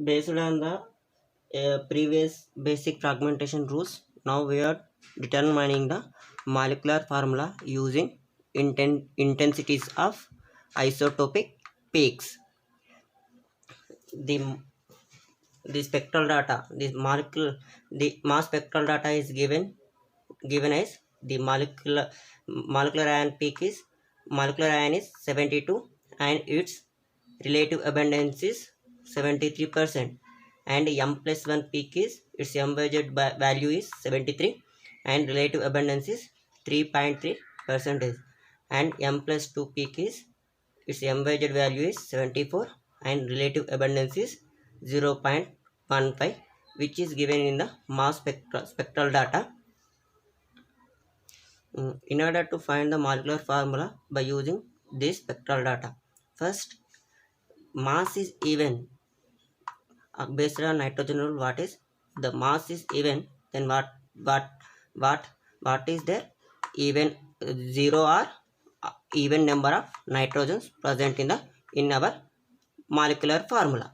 Based on the previous basic fragmentation rules, now we are determining the molecular formula using intensities of isotopic peaks. The the spectral data, the mass spectral data is given as the molecular ion peak is molecular ion is 72 and its relative abundance is 73%, and m plus 1 peak is its value is 73 and relative abundance is 3.3 percentage, and m plus 2 peak is its m value is 74 and relative abundance is 0.15, which is given in the mass spectral data. In order to find the molecular formula by using this spectral data, first mass is even. Based on nitrogen rule, what is the mass is even, then what what what is there, even zero or even number of nitrogens present in our molecular formula.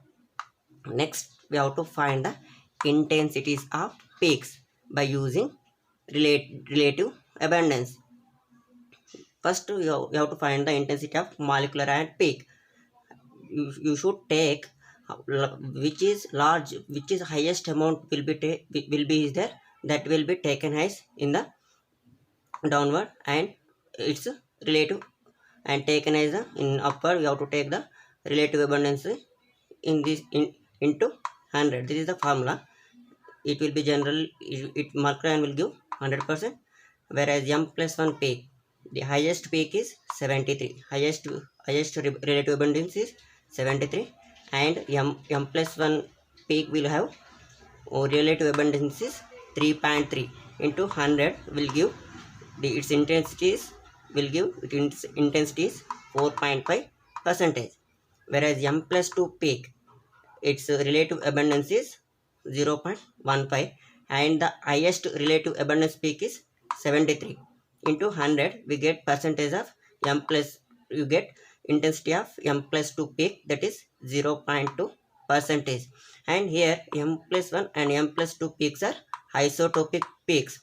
Next we have to find the intensities of peaks by using relative abundance. First you have to find the intensity of molecular ion peak. You should take which is large, which is highest amount will be is there, that will be taken as in the downward, and it's relative, and taken as the in upward we have to take the relative abundance in this into 100. This is the formula. It will be general, it molecular ion will give 100%, whereas m plus 1 peak, the highest peak is 73, highest relative abundance is 73, and m plus 1 peak will have relative abundance is 3.3 into 100 will give its intensities, will give its intensities 4.5 percentage, whereas m plus 2 peak, its relative abundance is 0.15, and the highest relative abundance peak is 73 into 100 we get percentage of m plus, you get intensity of m plus 2 peak, that is 0.2 percentage. And here m plus 1 and m plus 2 peaks are isotopic peaks.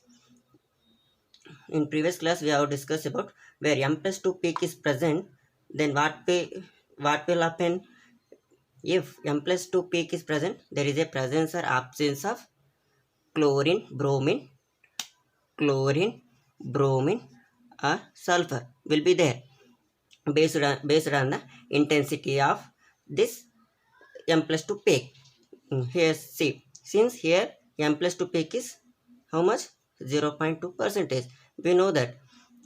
In previous class we have discussed about where m plus 2 peak is present, then what will happen. If m plus 2 peak is present, there is a presence or absence of chlorine, bromine or sulfur will be there, based on the intensity of this m plus 2 peak. Here see, since here m plus 2 peak is how much, 0.2 percentage, we know that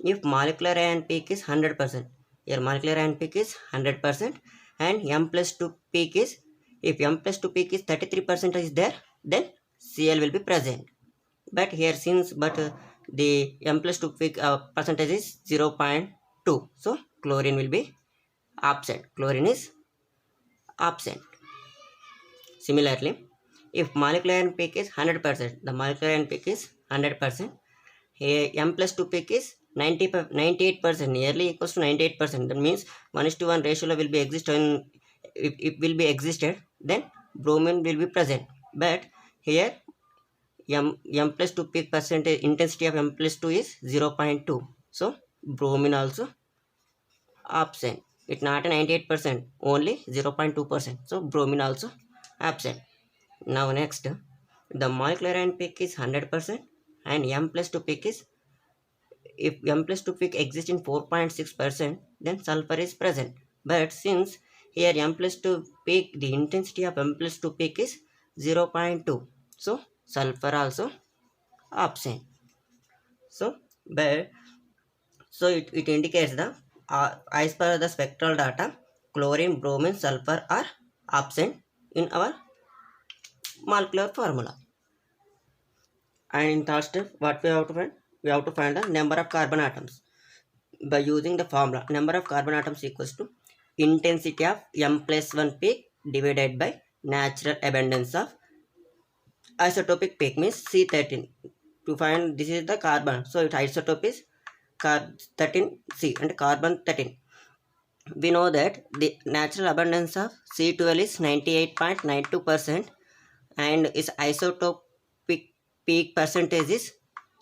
if molecular ion peak is 100%, here molecular ion peak is 100%, and m plus 2 peak is, if m plus 2 peak is 33% is there, then Cl will be present. But here since the m plus 2 peak percentage is 0.2, so chlorine will be absent, chlorine is absent. Similarly, if molecular ion peak is 100%, the molecular ion peak is 100%, here m plus 2 peak is 98%, nearly equals to 98%. That means 1:1 ratio will be it will be existed, then bromine will be present. But here m plus 2 peak percentage, intensity of m plus 2 is 0.2, so bromine also absent. It's not a 98%, only 0.2%, so bromine also absent. Now next, the molecular ion peak is 100% and m plus 2 peak is, if m plus 2 peak exists in 4.6%, then sulfur is present. But since here m plus 2 peak, the intensity of m plus 2 peak is 0.2, so sulfur also absent. So but it indicates the as per the spectral data, chlorine, bromine, sulfur are absent in our molecular formula. And in third step, what we have to find, we have to find the number of carbon atoms by using the formula. Number of carbon atoms equals to intensity of m plus 1 peak divided by natural abundance of isotopic peak, means C13. To find this is the carbon, so its isotope is 13C and carbon 13. we know that the natural abundance of C12 is 98.92% and its isotopic peak percentage is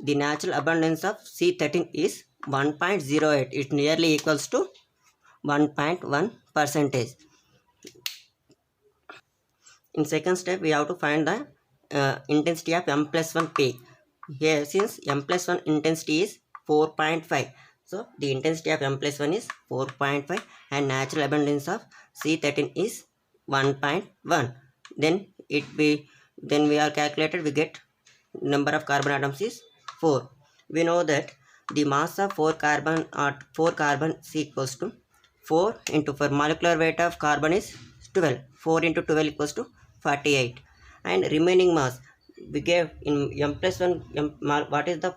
the natural abundance of C13 is 1.08. It nearly equals to 1.1 percentage. In second step, we have to find the intensity of m plus 1 peak. Here, since m plus 1 intensity is 4.5, so the intensity of m plus 1 is 4.5 and natural abundance of C13 is 1.1. Then we are calculated, we get number of carbon atoms is 4. We know that the mass of 4 carbon is equals to 4 into 4 molecular weight of carbon is 12. 4 into 12 equals to 48. And remaining mass we gave in m plus 1 what is the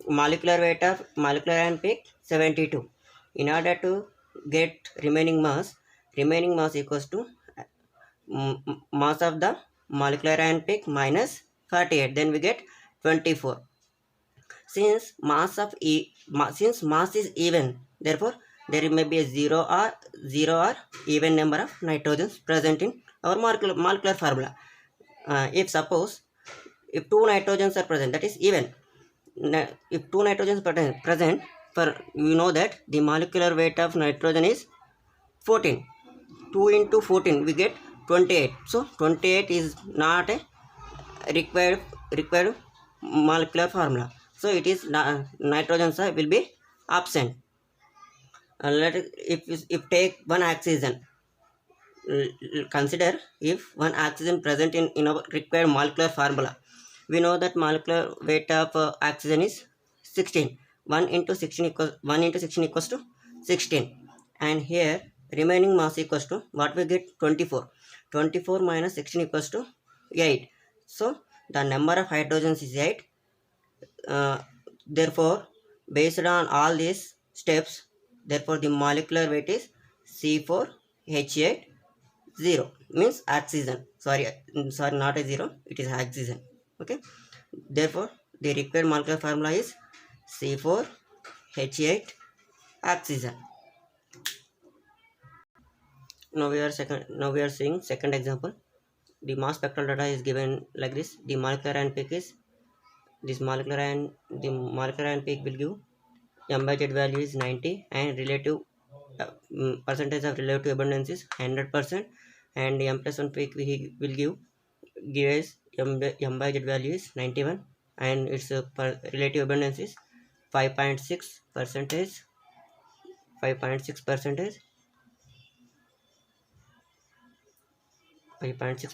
molecular weight of molecular ion peak? 72. In order to get remaining mass equals to mass of the molecular ion peak minus 48. Then we get 24. Since mass is even, therefore there may be a zero or even number of nitrogens present in our molecular formula. If suppose if two nitrogens are present, that is even. If two nitrogens present, for we know that the molecular weight of nitrogen is 14. 2 into 14 we get 28. So 28 is not a required molecular formula. So it is nitrogen will be absent. If take one oxygen, consider if one oxygen present in our required molecular formula. We know that molecular weight of oxygen is 16. 1 into 16 equals to 16. And here remaining mass equals to what we get? 24. 24 minus 16 equals to 8. So the number of hydrogens is 8. Therefore, based on all these steps, therefore the molecular weight is C4H8 0, means oxygen. Sorry, not a 0, it is oxygen. Okay. Therefore, the required molecular formula is C4H8 oxygen. Now we are seeing second example. The mass spectral data is given like this. The molecular ion peak is the molecular ion peak will give m by z value is 90 and relative percentage of relative abundance is 100%, and m plus 1 peak will give us m by z value is 91 and its relative abundance is 5.6 percentage 5.6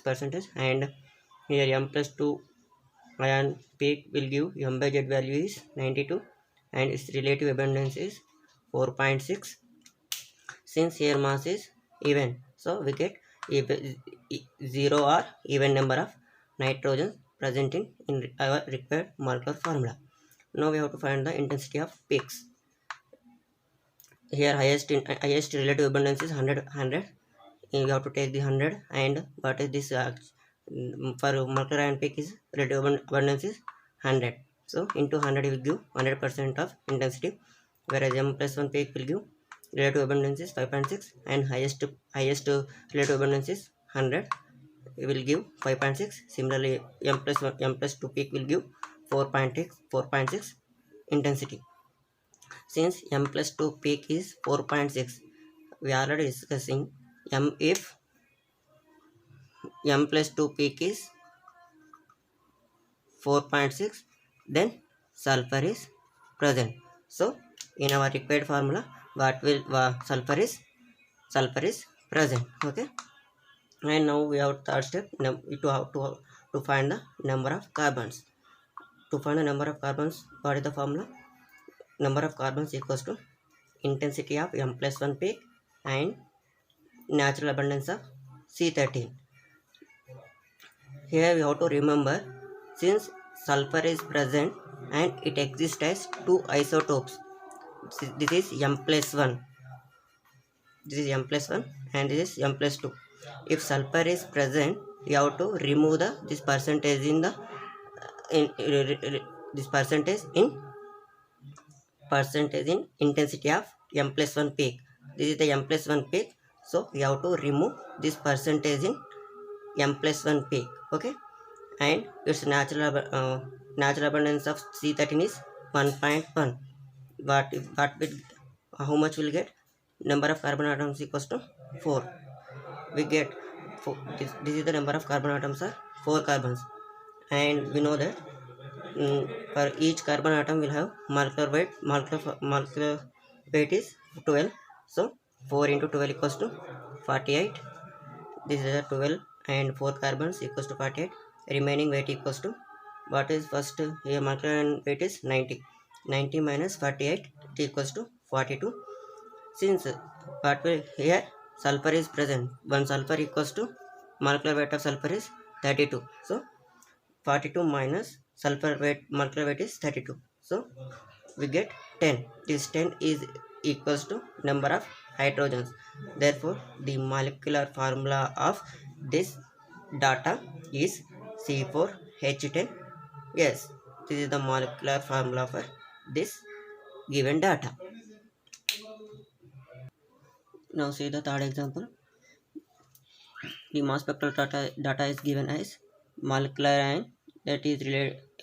percentage, and here m plus 2 ion peak will give m by z value is 92 and its relative abundance is 4.6. Since here mass is even, so we get zero or even number of nitrogen present in our required molecular formula. Now we have to find the intensity of peaks. Here highest relative abundance is 100. You have to take the 100, and what is this for molecular ion peak is relative abundance is 100. So into 100 will give 100% of intensity, whereas m plus 1 peak will give relative abundance is 5.6 and highest relative abundance is 100. It will give 5.6. Similarly, m plus 2 peak will give 4.6 intensity. Since m plus 2 peak is 4.6, we are already discussing if m plus 2 peak is 4.6, then sulfur is present. So in our required formula, what will sulfur is present. Okay. And now we have third step to find the number of carbons. To find the number of carbons, what is the formula? Number of carbons equals to intensity of m plus 1 peak and natural abundance of C13. Here we have to remember, since sulfur is present and it exists as two isotopes. This is m plus 1. This is m plus 1 and this is m plus 2. If sulfur is present, you have to remove this percentage in the percentage in intensity of m plus 1 peak. this is the m+1 peak, so we have to remove this percentage in m+1 peak. Okay, and its natural abundance of C13 is 1.1. What will, how much will get? Number of carbon atoms equals to 4. We get this is the number of carbon atoms are 4 carbons, and we know that for each carbon atom will have molecular weight is 12. So 4 into 12 equals to 48. This is a 12 and 4 carbons equals to 48. Remaining weight equals to, what is first here, molecular weight is 90. 90 minus 48 equals to 42. Since what will here sulfur is present, one sulfur equals to molecular weight of sulfur is 32. So 42 minus sulfur weight, molecular weight is 32. So we get 10. This 10 is equals to number of hydrogens. Therefore, the molecular formula of this data is C4H10. Yes, this is the molecular formula for this given data. Now see the third example. The mass spectral data is given as molecular ion, that is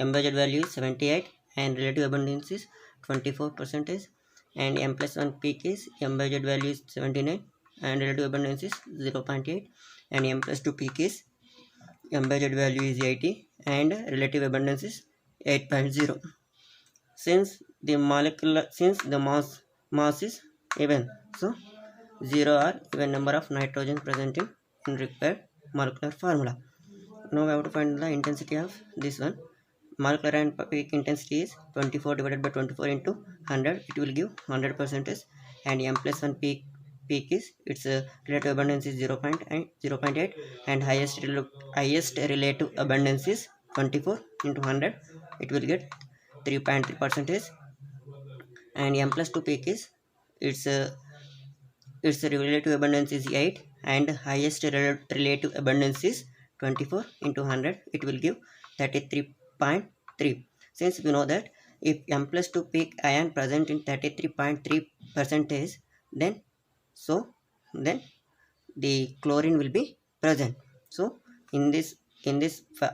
embedded value is 78 and relative abundance is 24%, and m+1 peak is embedded value is 79 and relative abundance is 0.8, and m+2 peak is embedded value is 80 and relative abundance is 8.0. Since the mass is even, so 0 are even number of nitrogen present in required molecular formula. Now we have to find the intensity of this one. Molecular ion peak intensity is 24 divided by 24 into 100. It will give 100%, and m+1 peak is its relative abundance is 0.8, and highest relative abundance is 24 into 100. It will get 3.3%, and m+2 peak is its relative abundance is 8 and highest relative abundance is 24 into 100. It will give 33.3. Since we know that if m+2 peak ion present in 33.3%, then the chlorine will be present. So in this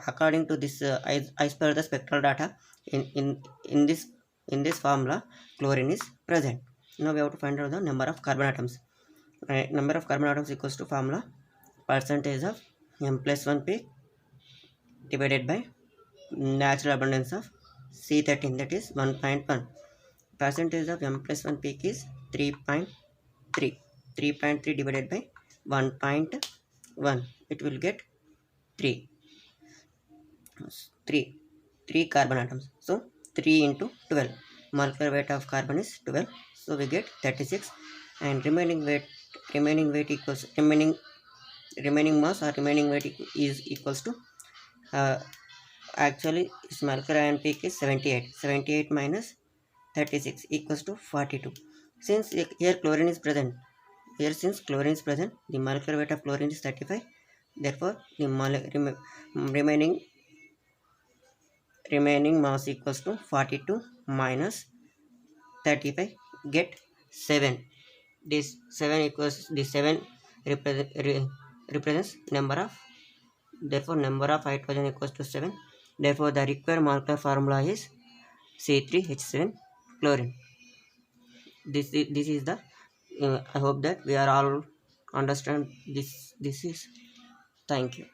according to this as per the spectral data, in this formula chlorine is present. Now we have to find out the number of carbon atoms. Number of carbon atoms equals to formula percentage of m+1 peak divided by natural abundance of C13, that is 1.1. Percentage of m+1 peak is 3.3. 3.3 divided by 1.1, it will get 3 carbon atoms. So 3 into 12, molecular weight of carbon is 12, so we get 36, and remaining mass or remaining weight is equals to actually its molecular ion peak is 78 minus 36 equals to 42. Since here chlorine is present, since chlorine is present, the molecular weight of chlorine is 35. Therefore, the remaining mass equals to 42 minus 35, get 7. This 7 represents number of, therefore number of hydrogen equals to 7. Therefore, the required molecular formula is C3H7 chlorine. This is the I hope that we are all understand this is. Thank you.